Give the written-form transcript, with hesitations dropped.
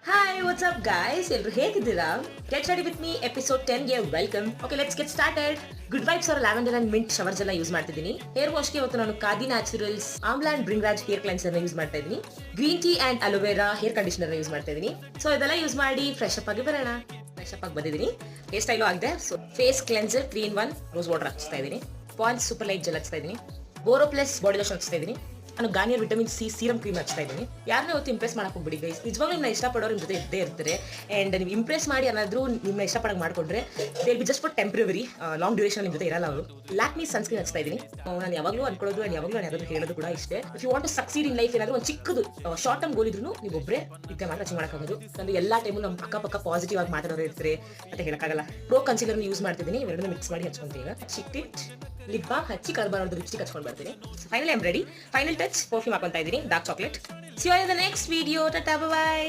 Hi, what's up guys? ಎಲ್ರು ಹೇಗಿದ್ದೀರಾ? Get ready with me episode 10 ಗೆ welcome. Okay, let's get started. Good vibes ಅವರ lavender and mint shower gel use ಮಾಡ್ತಿದ್ದೀನಿ. Hair ವಾಶ್ಗೆ ಇವತ್ತು ನಾನು Khadi naturals amla and bhringraj hair cleanser use ಮಾಡ್ತಾ ಇದ್ದೀನಿ. Green tea and aloe vera hair conditioner use ಮಾಡ್ತಾ ಇದ್ದೀನಿ. ಸೊ ಇದೆಲ್ಲ ಯೂಸ್ ಮಾಡಿ ಫ್ರೆಶ್ ಅಪ್ ಆಗಿ ಬರೋಣ. ಫ್ರೆಶ್ ಅಪ್ ಆಗಿ ಬಂದಿದ್ದೀನಿ. ಹೇರ್ ಸ್ಟೈಲು ಆಗಿದೆ. So face cleanser 3-in-1 rose water ಹಚ್ತಾ ಇದ್ದೀನಿ. ಪಾಂಡ್ಸ್ ಸೂಪರ್ ಲೈಟ್ ಜೆಲ್ ಹಚ್ತಾ ಇದ್ದೀನಿ. ಬೋರೋ ಪ್ಲಸ್ ಬಾಡಿ ಲೋಷನ್ ಹಚ್ತಾ ಇದ್ದೀನಿ. ನಾನು Garnier vitamin C serum cream ಹಚ್ತಾ ಇದ್ದೀನಿ. ಯಾರನ್ನ ಇವತ್ತು ಇಂಪ್ರೆಸ್ ಮಾಡಕ್ಕೆ ಹೋಗ್ಬಿಡಿ ಗೈಸ್. ನಿಜವಾಗ್ಲೂ ನಿಮ್ಮನ್ನ ಇಷ್ಟಪಡೋರು ನಿಮ್ಮ ಜೊತೆ ಇದ್ದೇ ಇರ್ತಾರೆ. ಆ್ಯಂಡ್ ನೀವು ಇಂಪ್ರೆಸ್ ಮಾಡಿ ಏನಾದರೂ ನಿಮ್ಮನ್ನ ಇಷ್ಟಪಡಕ್ಕೆ ಮಾಡ್ಕೊಂಡ್ರೆ they be just for temporary, long duration ನಿಮ್ಮ ಜೊತೆ ಇರಲ್ಲ ಅವರು. ಲ್ಯಾಕ್ಮಿ ಸನ್ಸ್ಕ್ರೀನ್ ಹಚ್ತಾ ಇದ್ದೀನಿ. ನಾನು ಯಾವಾಗಲೂ ಅನ್ಕೊಳ್ಳೋದು ಆ್ಯಂಡ್ ಯಾವಾಗಲೂ ನಾನು ಯಾರಾದರೂ ಹೇಳೋದು ಕೂಡ ಇಷ್ಟೇ. If you want to succeed in life, ಏನಾದರೂ ಒಂದು ಚಿಕ್ಕದು ಶಾರ್ಟ್ ಟರ್ಮ್ ಗೋಲ್ ಇದ್ರೂ ನೀವು ಒಬ್ಬರೇ ಇದಕ್ಕೆ ಮಾತ್ರ ಅಚೀವ್ ಮಾಡೋಕ್ಕಾಗೋದು. ನಾನು ಎಲ್ಲ ಟೈಮು ನಮ್ಮ ಅಕ್ಕಪಕ್ಕ ಪಾಸಿಟಿವ್ ಆಗಿ ಮಾತಾಡೋರು ಇರ್ತಾರೆ ಅಂತ ಹೇಳೋಕ್ಕಾಗಲ್ಲ. ಪ್ರೋ ಕನ್ಸಿಲರ್ನ ಯೂಸ್ ಮಾಡ್ತಿದ್ದೀನಿ. ಇವೆರಡನ್ನ ಮಿಕ್ಸ್ ಮಾಡಿ ಹಚ್ಕೊಂತೀನಿ. ಈಗ ಚಿಕ್ಟಿಟ್ ಲಿಪ್ ಬಾಮ್ ಹಚ್ಚಿ ಕರ್ಬಾರ್ದು ಲಿಪ್ಸ್ಟಿಕ್ ಹಚ್ಕೊಂಡು ಬರ್ತೀನಿ. Finally I am ready. Final touch perfume ಹಾಕೊಂತಾ ಇದ್ದೀನಿ, dark chocolate. See you in the next video. Tata by.